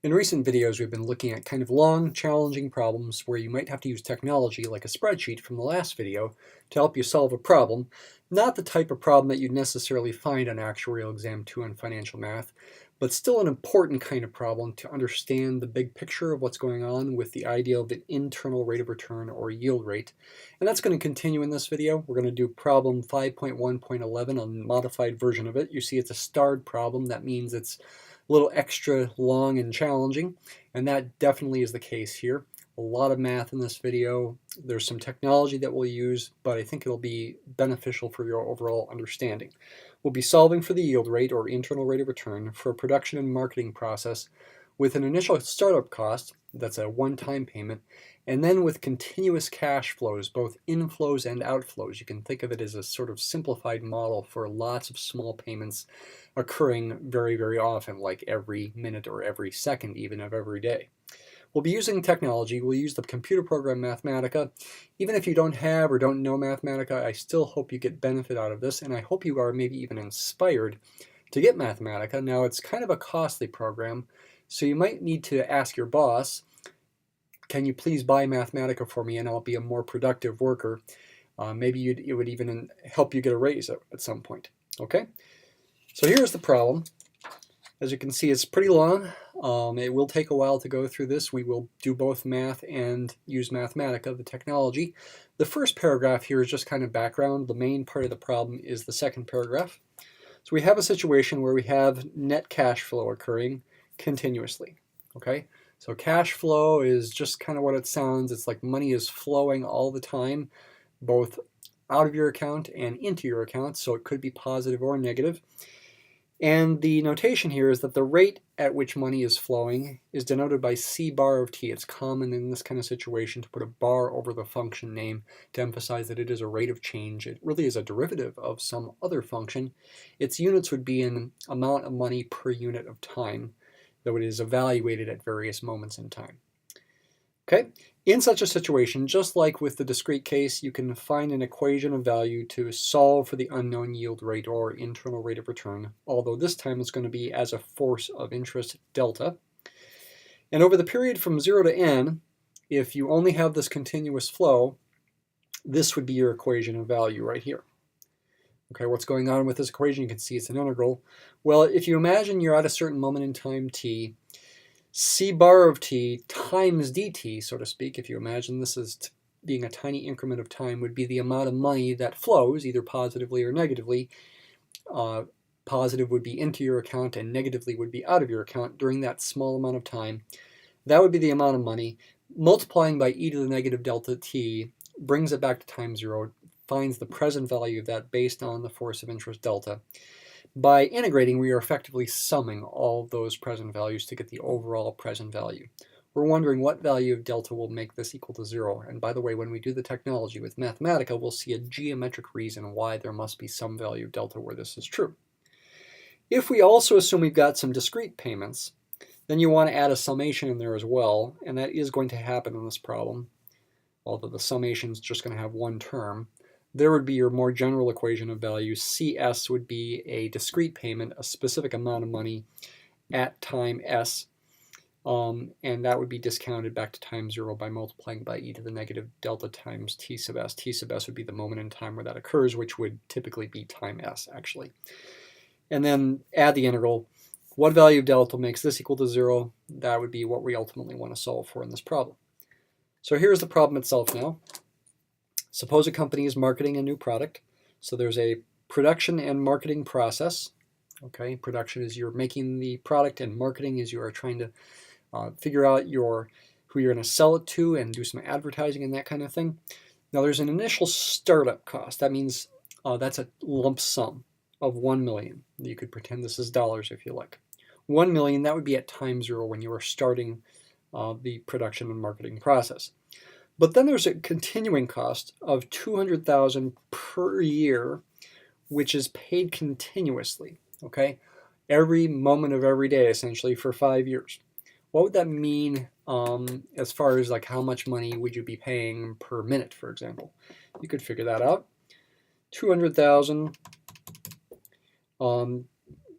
In recent videos, we've been looking at kind of long, challenging problems where you might have to use technology like a spreadsheet from the last video to help you solve a problem, not the type of problem that you'd necessarily find on Actuarial Exam 2 in financial math, but still an important kind of problem to understand the big picture of what's going on with the idea of an internal rate of return or yield rate. And that's going to continue in this video. We're going to do problem 5.1.11, a modified version of it. You see it's a starred problem. That means it's a little extra long and challenging, and that definitely is the case here. A lot of math in this video. There's some technology that we'll use, but I think it'll be beneficial for your overall understanding. We'll be solving for the yield rate or internal rate of return for a production and marketing process with an initial startup cost, that's a one-time payment, and then with continuous cash flows, both inflows and outflows. You can think of it as a sort of simplified model for lots of small payments occurring very, very often, like every minute or every second even of every day. We'll be using technology. We'll use the computer program Mathematica. Even if you don't have or don't know Mathematica, I still hope you get benefit out of this, and I hope you are maybe even inspired to get Mathematica. Now, it's kind of a costly program, so you might need to ask your boss, can you please buy Mathematica for me and I'll be a more productive worker. Maybe it would even help you get a raise at some point. Okay? So here's the problem. As you can see, it's pretty long. It will take a while to go through this. We will do both math and use Mathematica, the technology. The first paragraph here is just kind of background. The main part of the problem is the second paragraph. So we have a situation where we have net cash flow occurring continuously. Okay, so cash flow is just kind of what it sounds. It's like money is flowing all the time, both out of your account and into your account, so it could be positive or negative. And the notation here is that the rate at which money is flowing is denoted by C bar of t. It's common in this kind of situation to put a bar over the function name to emphasize that it is a rate of change. It really is a derivative of some other function. Its units would be an amount of money per unit of time, though it is evaluated at various moments in time. Okay, in such a situation, just like with the discrete case, you can find an equation of value to solve for the unknown yield rate or internal rate of return, although this time it's going to be as a force of interest delta. And over the period from 0 to n, if you only have this continuous flow, this would be your equation of value right here. Okay, what's going on with this equation? You can see it's an integral. Well, if you imagine you're at a certain moment in time t, C bar of t times dt, so to speak, if you imagine this as being a tiny increment of time, would be the amount of money that flows, either positively or negatively. Positive would be into your account and negatively would be out of your account during that small amount of time. That would be the amount of money. Multiplying by e to the negative delta t brings it back to time 0, finds the present value of that based on the force of interest delta. By integrating, we are effectively summing all of those present values to get the overall present value. We're wondering what value of delta will make this equal to 0. And by the way, when we do the technology with Mathematica, we'll see a geometric reason why there must be some value of delta where this is true. If we also assume we've got some discrete payments, then you want to add a summation in there as well, and that is going to happen in this problem, although the summation is just going to have one term. There would be your more general equation of value. CS would be a discrete payment, a specific amount of money at time S, and that would be discounted back to time 0 by multiplying by e to the negative delta times t sub s. T sub s would be the moment in time where that occurs, which would typically be time S, actually. And then add the integral. What value of delta makes this equal to 0? That would be what we ultimately want to solve for in this problem. So here's the problem itself now. Suppose a company is marketing a new product. So there's a production and marketing process. Okay, production is you're making the product, and marketing is you are trying to figure out who you're going to sell it to and do some advertising and that kind of thing. Now there's an initial startup cost. That means that's a lump sum of 1 million. You could pretend this is dollars if you like. 1 million, that would be at time 0 when you are starting the production and marketing process. But then there's a continuing cost of $200,000 per year, which is paid continuously, okay? Every moment of every day, essentially, for 5 years. What would that mean as far as like how much money would you be paying per minute, for example? You could figure that out. 200,000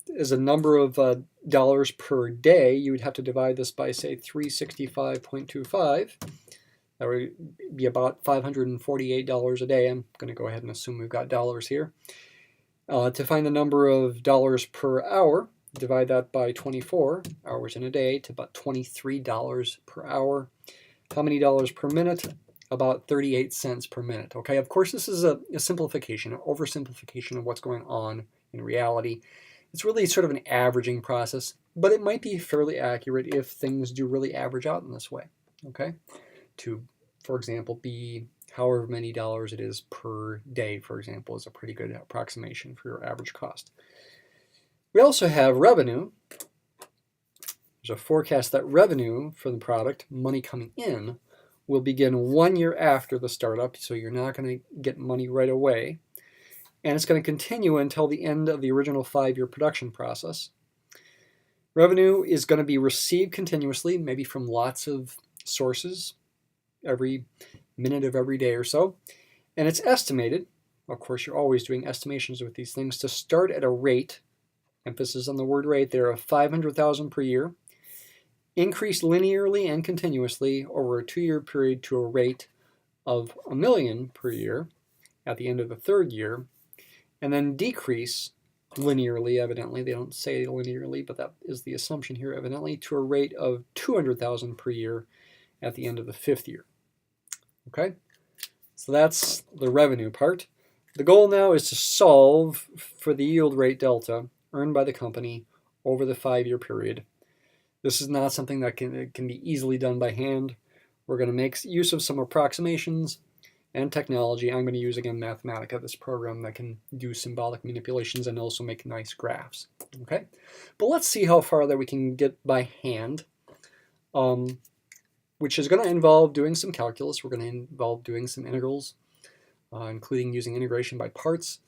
is a number of dollars per day, you would have to divide this by, say, 365.25. That would be about $548 a day. I'm going to go ahead and assume we've got dollars here. To find the number of dollars per hour, divide that by 24 hours in a day to about $23 per hour. How many dollars per minute? About 38 cents per minute. Okay, of course, this is a simplification, an oversimplification of what's going on in reality. It's really sort of an averaging process, but it might be fairly accurate if things do really average out in this way. Okay, to, for example, be however many dollars it is per day, for example, is a pretty good approximation for your average cost. We also have revenue. There's a forecast that revenue for the product, money coming in, will begin 1 year after the startup, so you're not going to get money right away. And it's going to continue until the end of the original 5-year production process. Revenue is going to be received continuously, maybe from lots of sources, every minute of every day or so. And it's estimated, of course you're always doing estimations with these things, to start at a rate, emphasis on the word rate there, of 500,000 per year, increase linearly and continuously over a 2-year period to a rate of 1 million per year at the end of the 3rd year, and then decrease linearly, evidently. They don't say linearly, but that is the assumption here, evidently, to a rate of 200,000 per year at the end of the 5th year. Okay, so that's the revenue part. The goal now is to solve for the yield rate delta earned by the company over the 5-year period. This is not something that can be easily done by hand. We're going to make use of some approximations and technology. I'm going to use, again, Mathematica, this program that can do symbolic manipulations and also make nice graphs. Okay, but let's see how far that we can get by hand, which is going to involve doing some calculus. We're going to involve doing some integrals, including using integration by parts.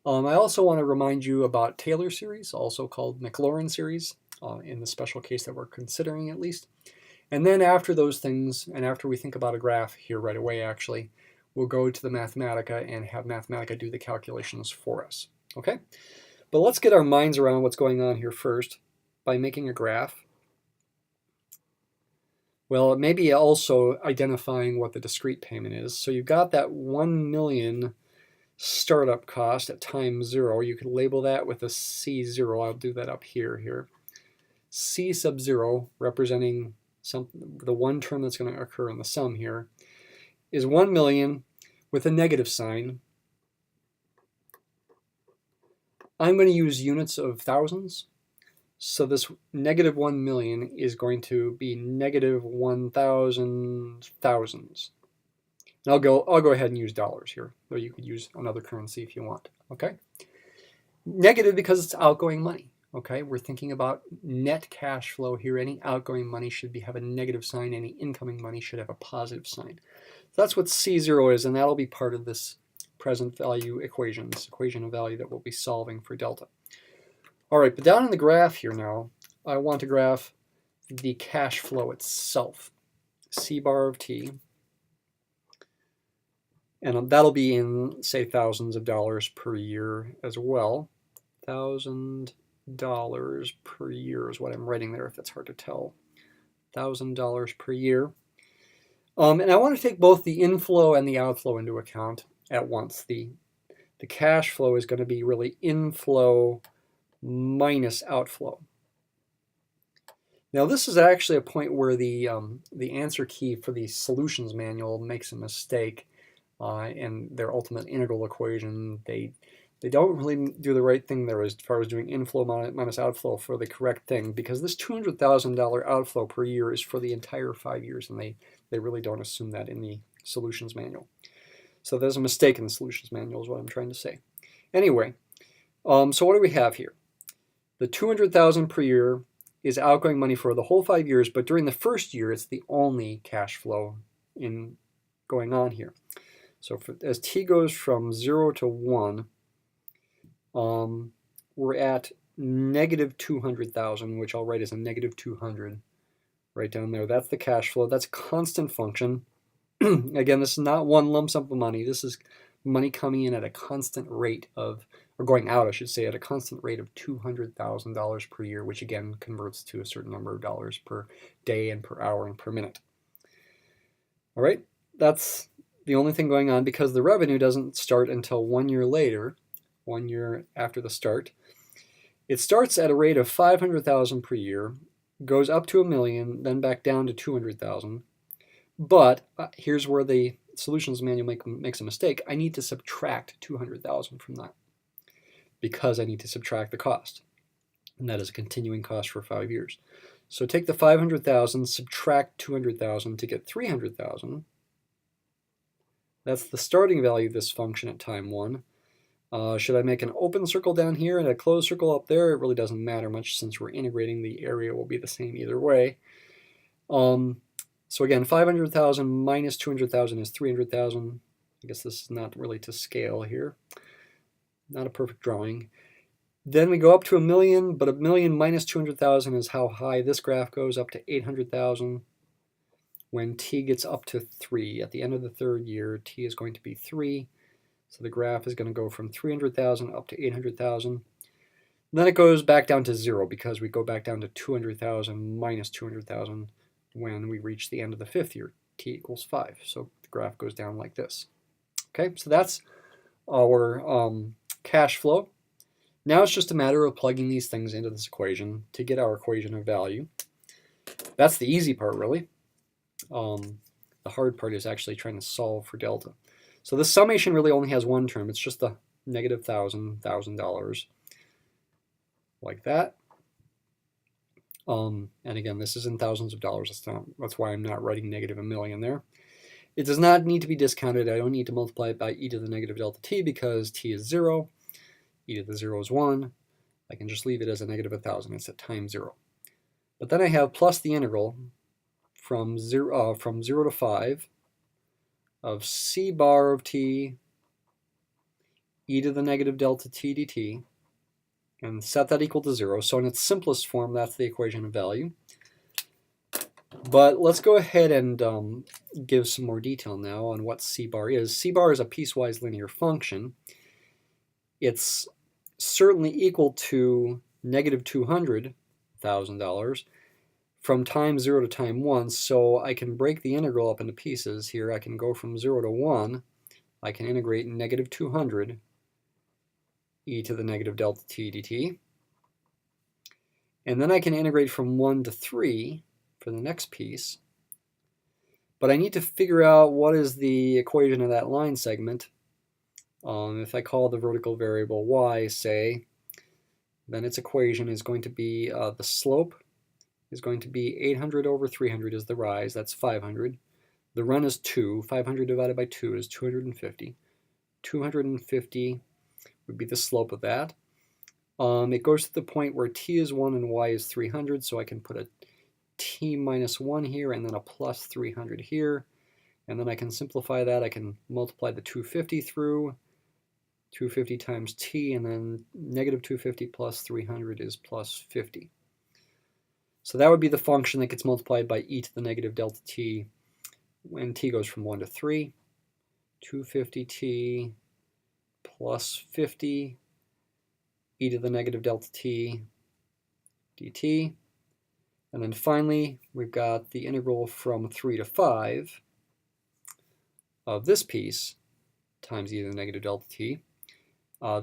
I also want to remind you about Taylor series, also called Maclaurin series, in the special case that we're considering at least. And then after those things, and after we think about a graph here right away actually, we'll go to the Mathematica and have Mathematica do the calculations for us. Okay? But let's get our minds around what's going on here first by making a graph. Well, maybe also identifying what the discrete payment is. So you've got that 1 million startup cost at time 0. You could label that with a C0. I'll do that up here. C sub 0, representing the one term that's going to occur in the sum here, is 1 million with a negative sign. I'm going to use units of thousands. So this negative 1 million is going to be negative 1,000 thousands. And I'll go ahead and use dollars here, though you could use another currency if you want. Okay. Negative because it's outgoing money. Okay, we're thinking about net cash flow here. Any outgoing money should have a negative sign. Any incoming money should have a positive sign. So that's what C0 is, and that'll be part of this present value equation, this equation of value that we'll be solving for delta. All right, but down in the graph here now, I want to graph the cash flow itself, C bar of t. And that'll be in, say, thousands of dollars per year as well. $1,000 per year is what I'm writing there, if that's hard to tell. $1,000 per year. And I want to take both the inflow and the outflow into account at once. The cash flow is going to be really inflow minus outflow. Now this is actually a point where the answer key for the solutions manual makes a mistake, and their ultimate integral equation, they don't really do the right thing there as far as doing inflow minus outflow for the correct thing, because this $200,000 outflow per year is for the entire 5 years, and they really don't assume that in the solutions manual. So there's a mistake in the solutions manual is what I'm trying to say. Anyway, so what do we have here? The $200,000 per year is outgoing money for the whole 5 years, but during the first year, it's the only cash flow going on here. So as t goes from 0 to 1, we're at negative 200,000, which I'll write as a negative 200 right down there. That's the cash flow. That's a constant function. Again, this is not one lump sum of money. This is money coming in at a constant rate of or going out, I should say, at a constant rate of $200,000 per year, which again converts to a certain number of dollars per day and per hour and per minute. All right, that's the only thing going on because the revenue doesn't start until 1 year later, 1 year after the start. It starts at a rate of $500,000 per year, goes up to $1 million, then back down to $200,000. But here's where the solutions manual makes a mistake. I need to subtract $200,000 from that because I need to subtract the cost, and that is a continuing cost for 5 years. So take the $500,000, subtract $200,000 to get $300,000. That's the starting value of this function at time 1. Should I make an open circle down here and a closed circle up there? It really doesn't matter much since we're integrating. The area will be the same either way. So again, 500,000 minus 200,000 is 300,000. I guess this is not really to scale here. Not a perfect drawing. Then we go up to $1 million, but $1 million minus 200,000 is how high this graph goes, up to 800,000. When t gets up to 3, at the end of the 3rd year, t is going to be 3. So the graph is going to go from 300,000 up to 800,000. Then it goes back down to 0 because we go back down to 200,000 minus 200,000 when we reach the end of the 5th year, t equals 5. So the graph goes down like this. Okay, so that's our cash flow. Now it's just a matter of plugging these things into this equation to get our equation of value. That's the easy part, really. The hard part is actually trying to solve for delta. So the summation really only has one term. It's just the negative $1,000, like that. And again, this is in thousands of dollars. That's why I'm not writing negative $1 million there. It does not need to be discounted. I don't need to multiply it by e to the negative delta t because t is 0. E to the 0 is 1. I can just leave it as a negative 1,000. It's at time 0. But then I have plus the integral from 0 to 5 of c bar of t e to the negative delta t dt, and set that equal to 0. So in its simplest form, that's the equation of value. But let's go ahead and give some more detail now on what c bar is. C bar is a piecewise linear function. It's certainly equal to negative $200,000 from time 0 to time 1, so I can break the integral up into pieces here. I can go from 0 to 1. I can integrate negative 200 e to the negative delta t dt. And then I can integrate from 1 to 3 for the next piece. But I need to figure out what is the equation of that line segment. If I call the vertical variable y, say, then its equation is going to be the slope is going to be 800 over 300 is the rise. That's 500. The run is 2. 500 divided by 2 is 250. 250 would be the slope of that. It goes to the point where t is 1 and y is 300, so I can put a t minus 1 here and then a plus 300 here. And then I can simplify that. I can multiply the 250 through. 250 times t, and then negative 250 plus 300 is plus 50. So that would be the function that gets multiplied by e to the negative delta t when t goes from 1 to 3. 250t plus 50 e to the negative delta t dt. And then finally, we've got the integral from 3 to 5 of this piece times e to the negative delta t.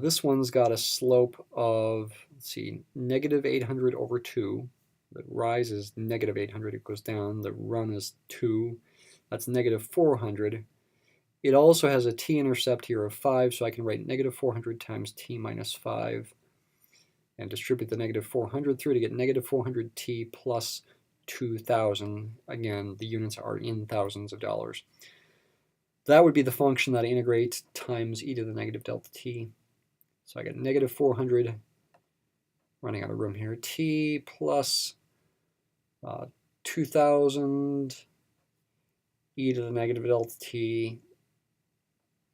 This one's got a slope of, let's see, negative 800 over 2. The rise is negative 800, it goes down. The run is 2. That's negative 400. It also has a t-intercept here of 5, so I can write negative 400 times t minus 5 and distribute the negative 400 through to get negative 400t plus 2,000. Again, the units are in thousands of dollars. That would be the function that I integrate times e to the negative delta t. So I get negative 400, running out of room here, t plus 2,000 e to the negative delta t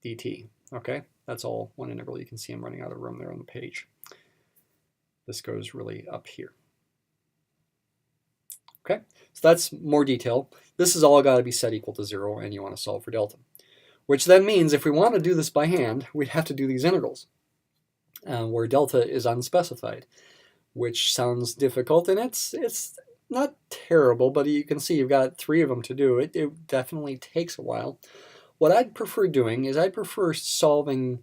dt. Okay, that's all one integral. You can see I'm running out of room there on the page. This goes really up here. Okay, so that's more detail. This has all got to be set equal to 0, and you want to solve for delta. Which then means if we want to do this by hand, we'd have to do these integrals. where delta is unspecified, which sounds difficult, and it's not terrible, but you can see you've got 3 of them to do. It definitely takes a while. What I'd prefer doing is I'd prefer solving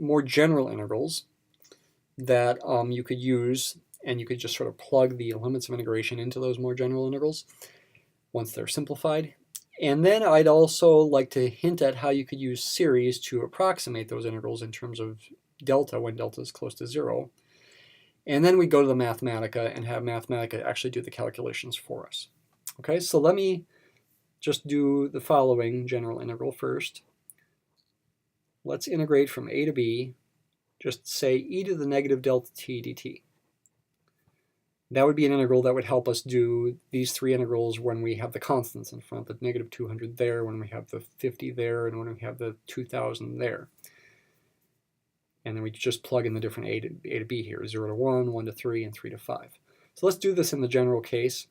more general integrals that you could use, and you could just sort of plug the limits of integration into those more general integrals once they're simplified. And then I'd also like to hint at how you could use series to approximate those integrals in terms of delta when delta is close to 0. And then we go to the Mathematica and have Mathematica actually do the calculations for us. Okay, so let me just do the following general integral first. Let's integrate from a to b, just say e to the negative delta t dt. That would be an integral that would help us do these 3 integrals when we have the constants in front, the negative 200 there, when we have the 50 there, and when we have the 2000 there. And then we just plug in the different a to b here, 0 to 1, 1 to 3, and 3 to 5. So let's do this in the general case.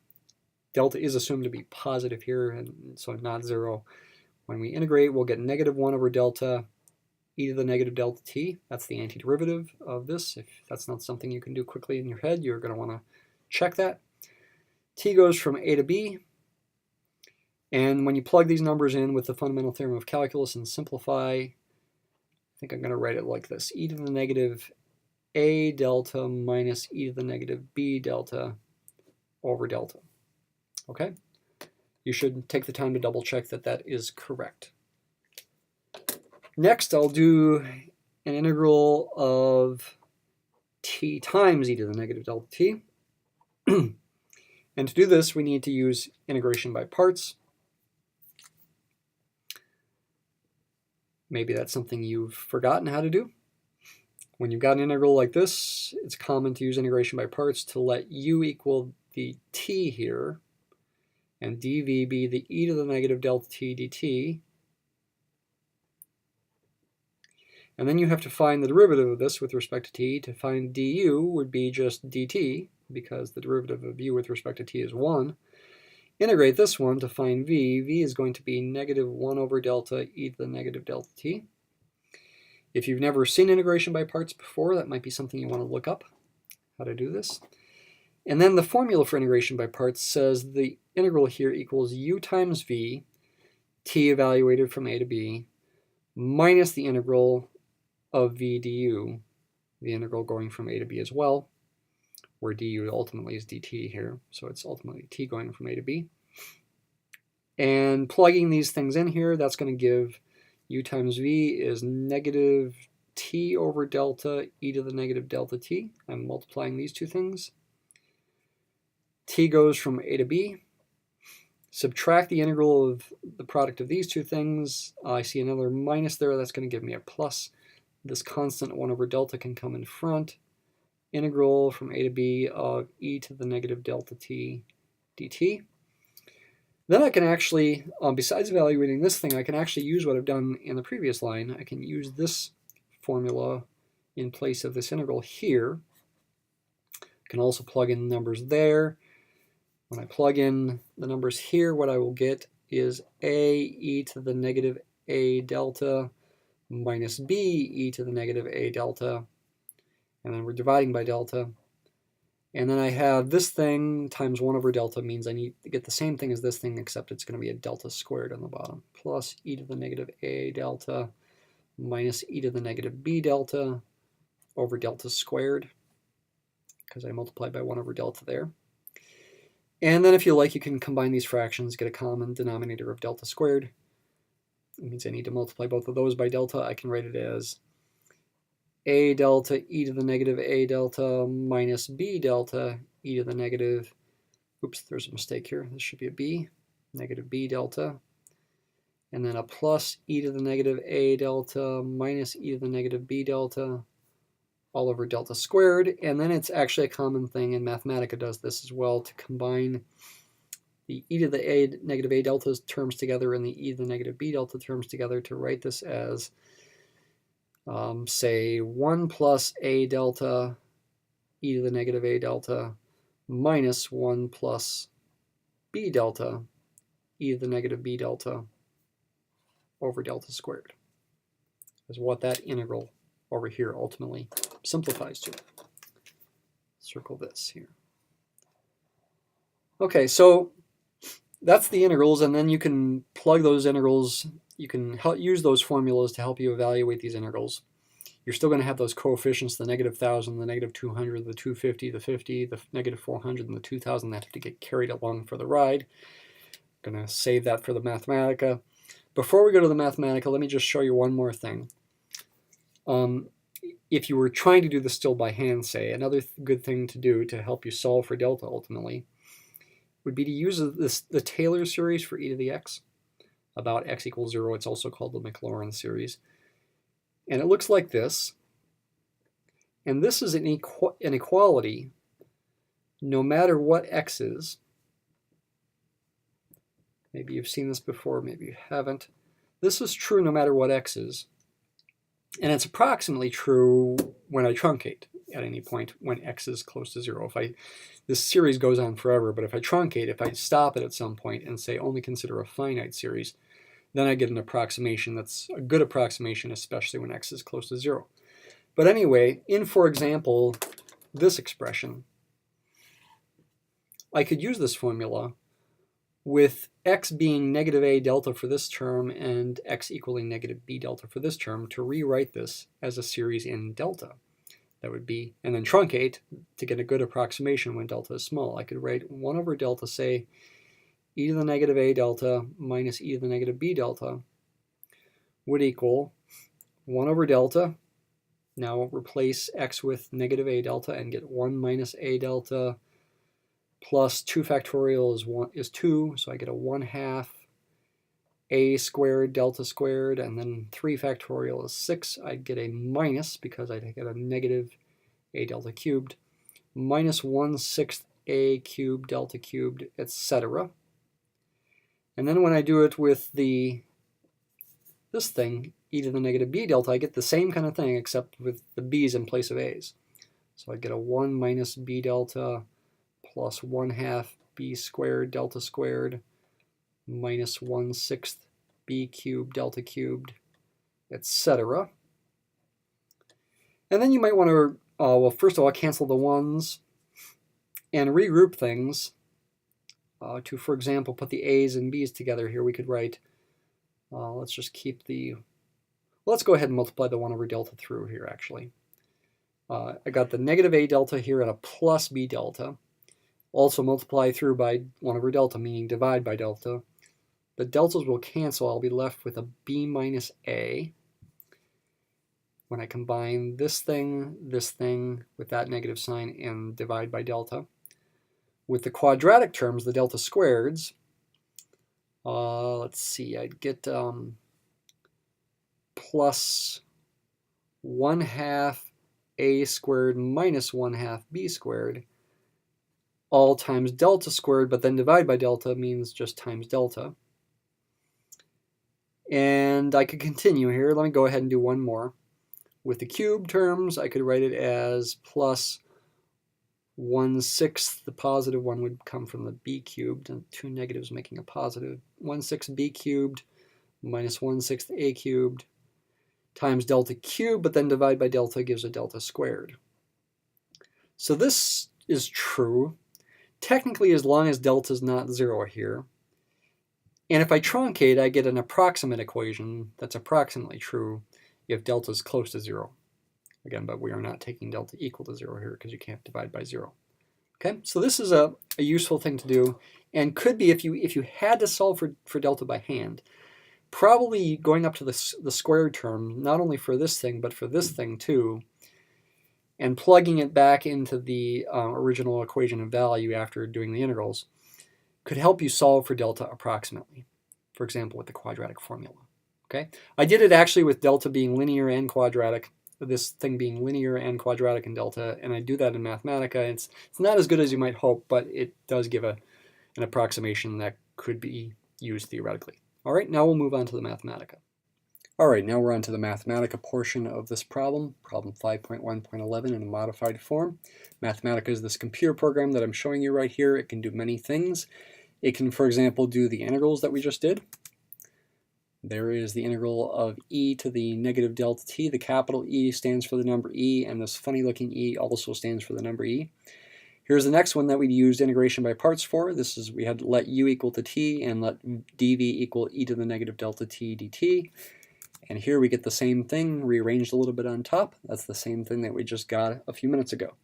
Delta is assumed to be positive here, and so not 0. When we integrate, we'll get negative 1 over delta e to the negative delta t. That's the antiderivative of this. If that's not something you can do quickly in your head, you're going to want to check that. T goes from a to b, and when you plug these numbers in with the fundamental theorem of calculus and simplify, I think I'm going to write it like this: e to the negative a delta minus e to the negative b delta over delta. Okay? You should take the time to double check that that is correct. Next, I'll do an integral of t times e to the negative delta t. And to do this, we need to use integration by parts. Maybe that's something you've forgotten how to do. When you've got an integral like this, it's common to use integration by parts to let u equal the t here, and dv be the e to the negative delta t dt. And then you have to find the derivative of this with respect to t. To find du would be just dt, because the derivative of u with respect to t is 1. Integrate this one to find v. V is going to be negative 1 over delta e to the negative delta t. If you've never seen integration by parts before, that might be something you want to look up, how to do this. And then the formula for integration by parts says the integral here equals u times v, t evaluated from a to b, minus the integral of v du, the integral going from a to b as well, where du ultimately is dt here, so it's ultimately t going from a to b. And plugging these things in here, that's going to give u times v is negative t over delta e to the negative delta t. I'm multiplying these 2 things. T goes from a to b. Subtract the integral of the product of these 2 things. I see another minus there. That's going to give me a plus. This constant 1 over delta can come in front. Integral from a to b of e to the negative delta t dt. Then I can actually, besides evaluating this thing, I can actually use what I've done in the previous line. I can use this formula in place of this integral here. I can also plug in numbers there. When I plug in the numbers here, what I will get is a e to the negative a delta minus b e to the negative a delta. And then we're dividing by delta. And then I have this thing times 1 over delta means I need to get the same thing as this thing, except it's going to be a delta squared on the bottom, plus e to the negative a delta minus e to the negative b delta over delta squared, because I multiplied by 1 over delta there. And then if you like, you can combine these fractions, get a common denominator of delta squared. It means I need to multiply both of those by delta. I can write it as a delta e to the negative a delta minus b delta e to the negative, oops, there's a mistake here. This should be a b, negative b delta. And then a plus e to the negative a delta minus e to the negative b delta all over delta squared. And then it's actually a common thing, and Mathematica does this as well, to combine the e to the a negative a delta terms together and the e to the negative b delta terms together to write this as say 1 plus a delta e to the negative a delta minus 1 plus b delta e to the negative b delta over delta squared is what that integral over here ultimately simplifies to. Circle this here. Okay, so that's the integrals, and then you can plug those integrals. You can use those formulas to help you evaluate these integrals. You're still going to have those coefficients, the -1,000, the -200, the 250, the 50, the -400, and the 2,000 that have to get carried along for the ride. I'm going to save that for the Mathematica. Before we go to the Mathematica, let me just show you one more thing. If you were trying to do this still by hand, say, another good thing to do to help you solve for delta ultimately would be to use the Taylor series for e to the x, about x equals 0. It's also called the Maclaurin series. And it looks like this. And this is an inequality no matter what x is. Maybe you've seen this before, maybe you haven't. This is true no matter what x is. And it's approximately true when I truncate at any point when x is close to 0. This series goes on forever, but if I truncate, if I stop it at some point and say only consider a finite series, then I get an approximation that's a good approximation, especially when x is close to 0. But anyway, in, for example, this expression, I could use this formula with x being -a delta for this term and x equaling -b delta for this term to rewrite this as a series in delta. That would be, and then truncate to get a good approximation when delta is small. I could write 1 over delta, say, e to the -a delta minus e to the -b delta would equal 1 over delta. Now replace x with -a delta and get 1 minus a delta plus 2 factorial is 2, so I get a 1/2 a squared delta squared, and then 3 factorial is 6. I'd get a minus, because I'd get a negative a delta cubed, minus 1/6 a cubed delta cubed, etc. And then when I do it with this thing, e to the -b delta, I get the same kind of thing except with the b's in place of a's. So I get a 1 minus b delta plus 1/2 b squared delta squared minus 1/6 b cubed delta cubed, etc. And then you might want to, well, first of all, cancel the ones and regroup things to, for example, put the a's and b's together here. We could write, let's just keep let's go ahead and multiply the 1 over delta through here, actually. I got the -a delta here and a plus b delta. Also multiply through by 1 over delta, meaning divide by delta. The deltas will cancel. I'll be left with a b minus a. When I combine this thing with that negative sign and divide by delta. With the quadratic terms, the delta squareds, let's see, I'd get plus 1/2 a squared minus 1/2 b squared, all times delta squared, but then divide by delta means just times delta. And I could continue here. Let me go ahead and do one more. With the cube terms, I could write it as plus 1/6. The positive one would come from the b cubed, and 2 negatives making a positive. 1/6 b cubed minus 1/6 a cubed times delta cubed, but then divide by delta gives a delta squared. So this is true, technically, as long as delta is not 0 here. And if I truncate, I get an approximate equation that's approximately true if delta is close to 0. Again, but we are not taking delta equal to 0 here because you can't divide by 0. Okay, so this is a useful thing to do, and could be if you had to solve for delta by hand, probably going up to the squared term, not only for this thing, but for this thing too, and plugging it back into the original equation of value after doing the integrals, could help you solve for delta approximately, for example, with the quadratic formula. Okay, I did it actually with delta being linear and quadratic, this thing being linear and quadratic in delta, and I do that in Mathematica. It's not as good as you might hope, but it does give an approximation that could be used theoretically. All right, now we'll move on to the Mathematica. All right, now we're on to the Mathematica portion of this problem, problem 5.1.11 in a modified form. Mathematica is this computer program that I'm showing you right here. It can do many things. It can, for example, do the integrals that we just did. There is the integral of e to the negative delta t. The capital E stands for the number e, and this funny looking e also stands for the number e. Here's the next one that we used integration by parts for. This is, we had to let u equal to t and let dv equal e to the negative delta t dt. And here we get the same thing rearranged a little bit on top. That's the same thing that we just got a few minutes ago.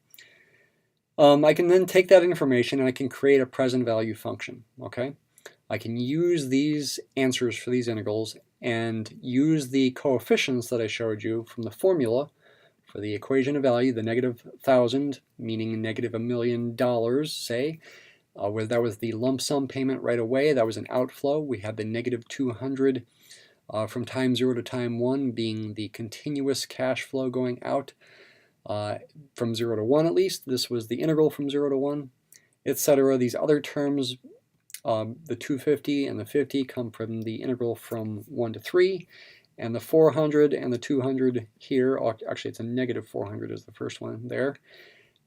I can then take that information and I can create a present value function, okay? I can use these answers for these integrals and use the coefficients that I showed you from the formula for the equation of value, the negative 1,000, meaning negative $1 million, say, where that was the lump sum payment right away. That was an outflow. We had the negative 200 from time 0 to time 1 being the continuous cash flow going out from 0 to 1 at least. This was the integral from 0 to 1, etc. These other terms, the 250 and the 50 come from the integral from 1 to 3, and the 400 and the 200 here, actually it's a negative 400 is the first one there,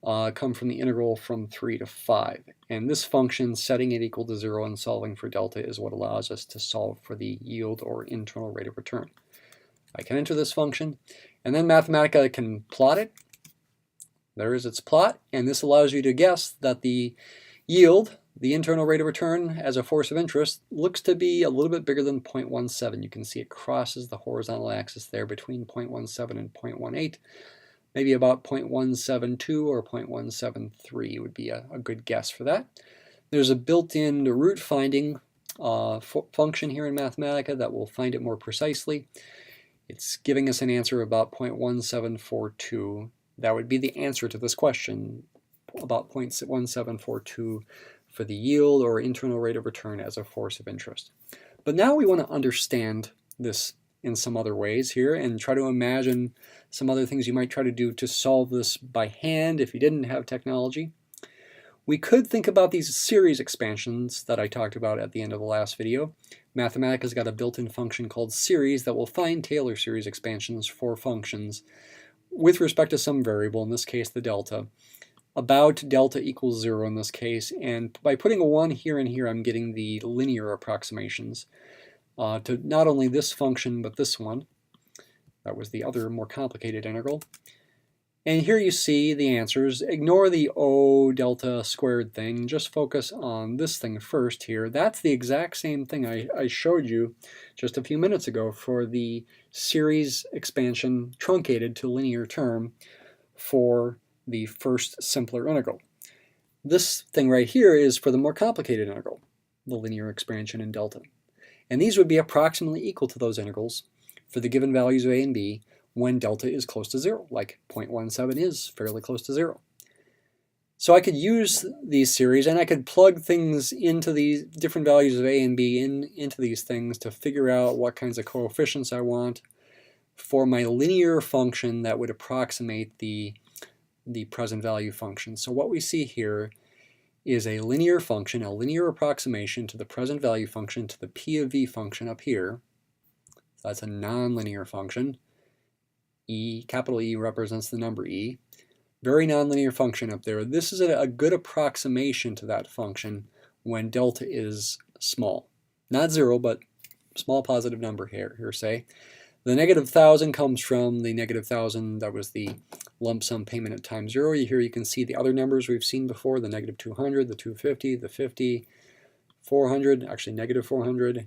come from the integral from 3 to 5. And this function, setting it equal to 0 and solving for delta, is what allows us to solve for the yield or internal rate of return. I can enter this function, and then Mathematica can plot it. There is its plot, and this allows you to guess that the yield, the internal rate of return as a force of interest, looks to be a little bit bigger than 0.17. You can see it crosses the horizontal axis there between 0.17 and 0.18. Maybe about 0.172 or 0.173 would be a good guess for that. There's a built-in root finding function here in Mathematica that will find it more precisely. It's giving us an answer about 0.1742. That would be the answer to this question, about 0.1742 for the yield or internal rate of return as a force of interest. But now we want to understand this in some other ways here and try to imagine some other things you might try to do to solve this by hand if you didn't have technology. We could think about these series expansions that I talked about at the end of the last video. Mathematica's got a built-in function called series that will find Taylor series expansions for functions with respect to some variable, in this case the delta, about delta equals 0 in this case, and by putting a 1 here and here I'm getting the linear approximations to not only this function but this one. That was the other more complicated integral. And here you see the answers. Ignore the O delta squared thing, just focus on this thing first here. That's the exact same thing I showed you just a few minutes ago for the series expansion truncated to linear term for the first simpler integral. This thing right here is for the more complicated integral, the linear expansion in delta. And these would be approximately equal to those integrals for the given values of a and b when delta is close to 0, like 0.17 is fairly close to 0. So I could use these series and I could plug things into these different values of a and b into these things to figure out what kinds of coefficients I want for my linear function that would approximate the present value function. So what we see here is a linear function, a linear approximation to the present value function to the p of v function up here. That's a nonlinear function. E, capital E represents the number e. Very nonlinear function up there. This is a good approximation to that function when delta is small. Not 0, but small positive number here say. The negative 1,000 comes from the negative 1,000. That was the lump sum payment at time 0. Here you can see the other numbers we've seen before, the negative 200, the 250, the 50, 400, actually negative 400,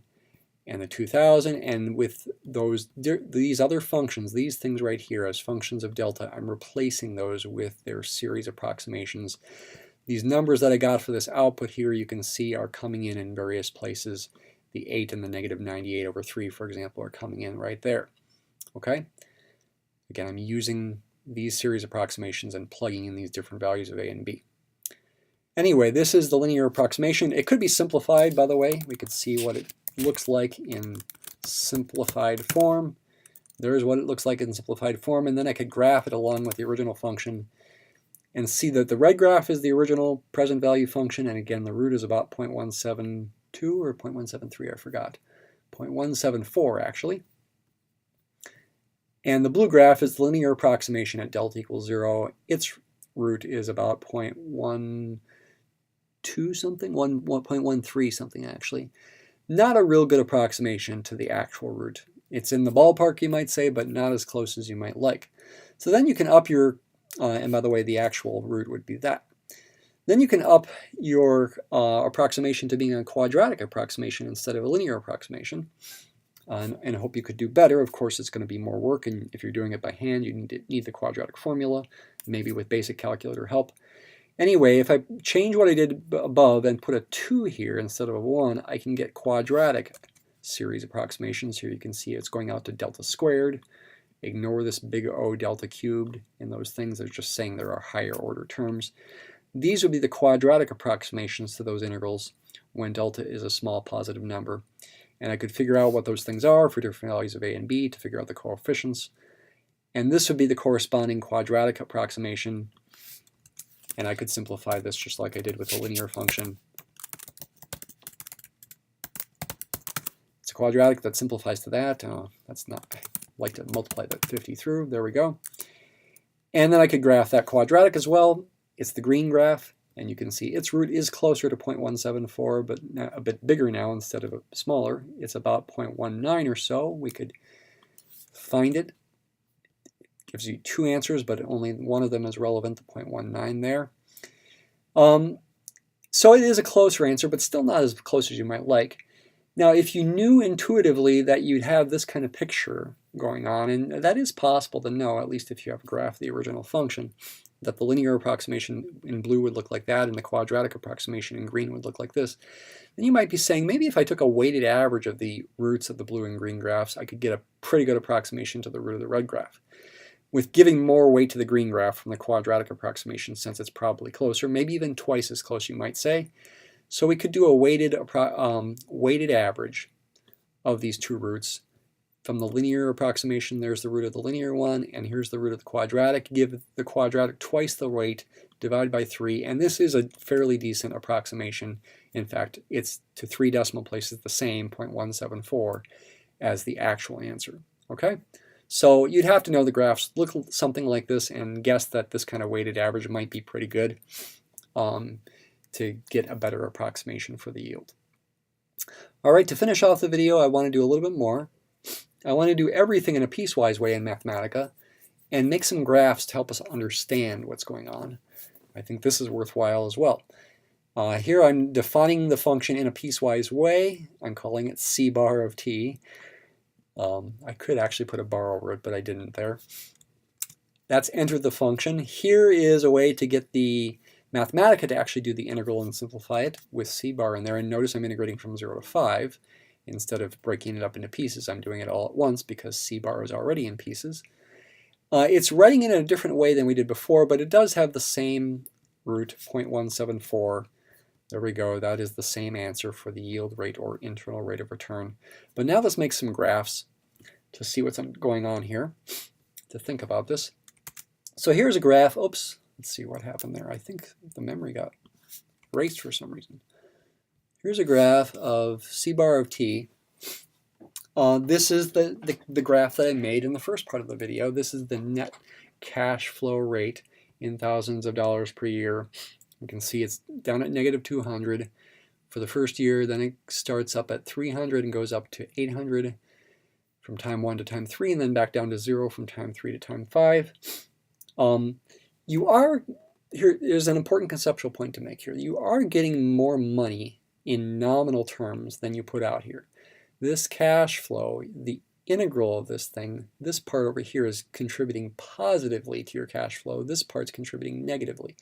and the 2,000. And with these other functions, these things right here as functions of delta, I'm replacing those with their series approximations. These numbers that I got for this output here you can see are coming in various places. The 8 and the negative 98 over 3, for example, are coming in right there. Okay? Again, I'm using these series approximations and plugging in these different values of a and b. Anyway, this is the linear approximation. It could be simplified, by the way. We could see what it looks like in simplified form. There's what it looks like in simplified form, and then I could graph it along with the original function and see that the red graph is the original present value function, and again, the root is about 0.172 or 0.173, I forgot. 0.174, actually. And the blue graph is the linear approximation at delta equals 0. Its root is about 0.12 something, 1.13 something actually. not a real good approximation to the actual root. It's in the ballpark, you might say, but not as close as you might like. So then you can up your, and by the way, the actual root would be that. Then you can up your approximation to being a quadratic approximation instead of a linear approximation. And I hope you could do better. Of course, it's going to be more work, and if you're doing it by hand, you need the quadratic formula, maybe with basic calculator help. Anyway, if I change what I did above and put a 2 here instead of a 1, I can get quadratic series approximations. Here you can see it's going out to delta squared. Ignore this big O delta cubed and those things. They're just saying there are higher order terms. These would be the quadratic approximations to those integrals when delta is a small positive number. And I could figure out what those things are for different values of a and b to figure out the coefficients. And this would be the corresponding quadratic approximation. And I could simplify this just like I did with a linear function. It's a quadratic that simplifies to that. That's not, I like to multiply that 50 through. There we go. And then I could graph that quadratic as well. It's the green graph. And you can see its root is closer to 0.174, but a bit bigger now instead of smaller. It's about 0.19 or so. We could find it. It gives you 2 answers, but only one of them is relevant, the 0.19 there. So it is a closer answer, but still not as close as you might like. Now, if you knew intuitively that you'd have this kind of picture going on, and that is possible to know, at least if you have graphed the original function, that the linear approximation in blue would look like that and the quadratic approximation in green would look like this, then you might be saying, maybe if I took a weighted average of the roots of the blue and green graphs, I could get a pretty good approximation to the root of the red graph. With giving more weight to the green graph from the quadratic approximation, since it's probably closer, maybe even twice as close, you might say. So we could do a weighted average of these 2 roots. From the linear approximation, there's the root of the linear one, and here's the root of the quadratic. Give the quadratic twice the weight, divide by 3, and this is a fairly decent approximation. In fact, it's to 3 decimal places the same, 0.174, as the actual answer. Okay? So you'd have to know the graphs look something like this and guess that this kind of weighted average might be pretty good to get a better approximation for the yield. All right, to finish off the video, I want to do a little bit more. I want to do everything in a piecewise way in Mathematica and make some graphs to help us understand what's going on. I think this is worthwhile as well. Here I'm defining the function in a piecewise way. I'm calling it c bar of t. I could actually put a bar over it, but I didn't there. That's entered the function. Here is a way to get the Mathematica to actually do the integral and simplify it with c bar in there. And notice I'm integrating from 0 to 5. Instead of breaking it up into pieces, I'm doing it all at once because c bar is already in pieces. It's writing it in a different way than we did before, but it does have the same root, 0.174. There we go. That is the same answer for the yield rate or internal rate of return. But now let's make some graphs to see what's going on here, to think about this. So here's a graph. Oops. Let's see what happened there. I think the memory got erased for some reason. Here's a graph of c bar of t. This is the graph that I made in the first part of the video. This is the net cash flow rate in thousands of dollars per year. You can see it's down at -200 for the first year. Then it starts up at 300 and goes up to 800 from time 1 to time 3, and then back down to 0 from time 3 to time 5. Here's an important conceptual point to make here. You are getting more money in nominal terms than you put out here. This cash flow, the integral of this thing, this part over here is contributing positively to your cash flow. This part's contributing negatively.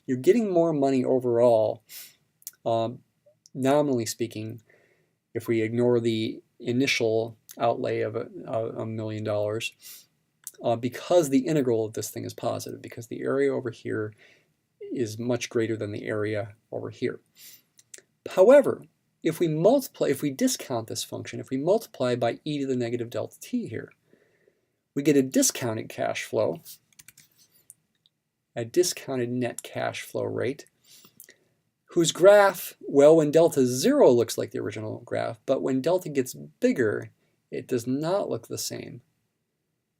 You're getting more money overall, nominally speaking, if we ignore the initial outlay of $1 million, because the integral of this thing is positive, because the area over here is much greater than the area over here. However, if we discount this function, if we multiply by e to the negative delta t here, we get a discounted cash flow, a discounted net cash flow rate, whose graph, well, when delta is 0 looks like the original graph, but when delta gets bigger, it does not look the same.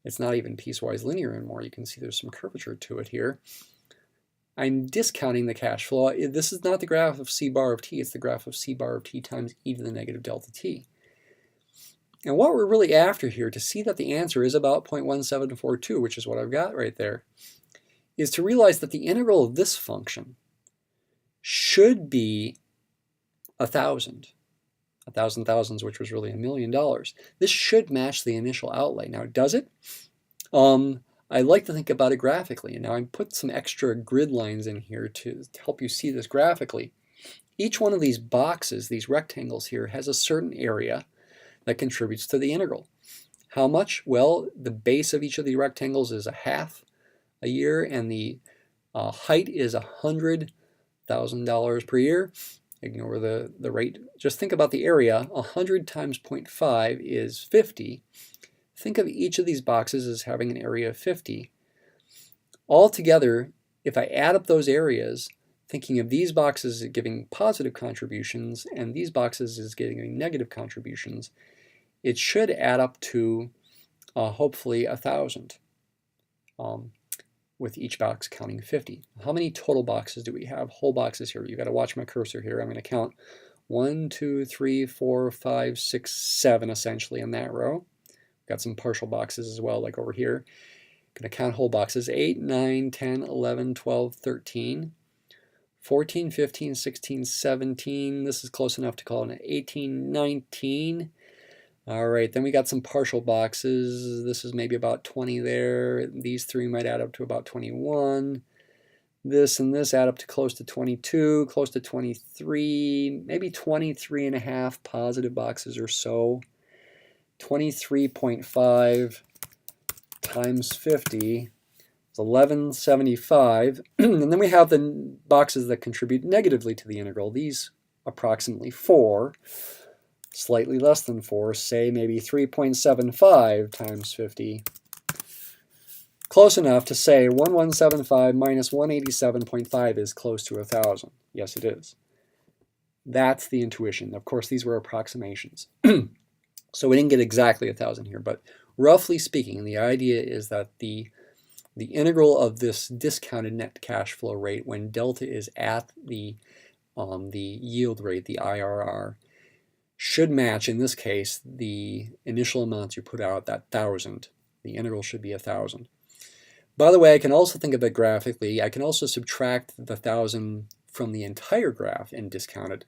It's not even piecewise linear anymore. You can see there's some curvature to it here. I'm discounting the cash flow. This is not the graph of c bar of t, it's the graph of c bar of t times e to the negative delta t. And what we're really after here, to see that the answer is about 0.1742, which is what I've got right there, is to realize that the integral of this function should be 1,000. 1,000 thousandths, which was really $1 million. This should match the initial outlay. Now, does it? I like to think about it graphically. And now I put some extra grid lines in here to help you see this graphically. Each one of these boxes, these rectangles here, has a certain area that contributes to the integral. How much? Well, the base of each of the rectangles is ½ a year, and the height is $100,000 per year. Ignore the rate. Just think about the area. 100 times 0.5 is 50. Think of each of these boxes as having an area of 50. Altogether, if I add up those areas, thinking of these boxes as giving positive contributions and these boxes as giving negative contributions, it should add up to hopefully 1,000, with each box counting 50. How many total boxes do we have? Whole boxes here. You've got to watch my cursor here. I'm going to count 1, 2, 3, 4, 5, 6, 7 essentially in that row. Got some partial boxes as well, like over here. Going to count whole boxes. 8, 9, 10, 11, 12, 13, 14, 15, 16, 17. This is close enough to call it an 18, 19. All right, then we got some partial boxes. This is maybe about 20 there. These three might add up to about 21. This and this add up to close to 22, close to 23, maybe 23 and a half positive boxes or so. 23.5 times 50 is 1175. And then we have the boxes that contribute negatively to the integral. These approximately 4. Slightly less than 4, say maybe 3.75 times 50. Close enough to say 1175 minus 187.5 is close to 1,000. Yes, it is. That's the intuition. Of course, these were approximations. So we didn't get exactly 1,000 here, but roughly speaking, the idea is that the integral of this discounted net cash flow rate when delta is at the yield rate, the IRR, should match, in this case, the initial amounts you put out, that 1,000. The integral should be 1,000. By the way, I can also think of it graphically. I can also subtract the 1,000 from the entire graph and discount it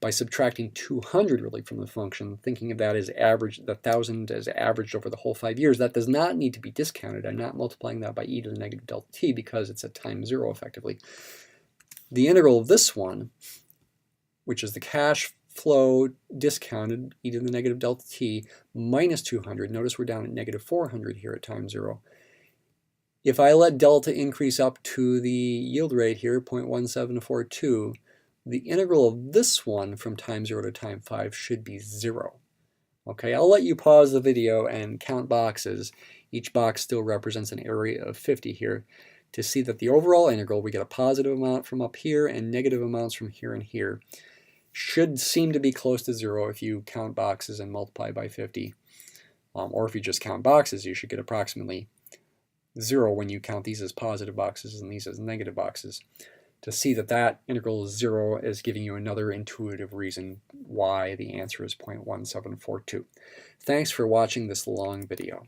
by subtracting 200 really from the function, thinking of that as average, the 1,000 as averaged over the whole 5 years. That does not need to be discounted. I'm not multiplying that by e to the negative delta t because it's at time 0 effectively. The integral of this one, which is the cash flow discounted e to the negative delta t minus 200. Notice we're down at negative 400 here at time 0. If I let delta increase up to the yield rate here, 0.1742, the integral of this one from time 0 to time 5 should be 0. Okay, I'll let you pause the video and count boxes. Each box still represents an area of 50 here to see that the overall integral, we get a positive amount from up here and negative amounts from here and here, should seem to be close to 0 if you count boxes and multiply by 50. Or if you just count boxes, you should get approximately 0 when you count these as positive boxes and these as negative boxes. To see that that integral is 0 is giving you another intuitive reason why the answer is 0.1742. Thanks for watching this long video.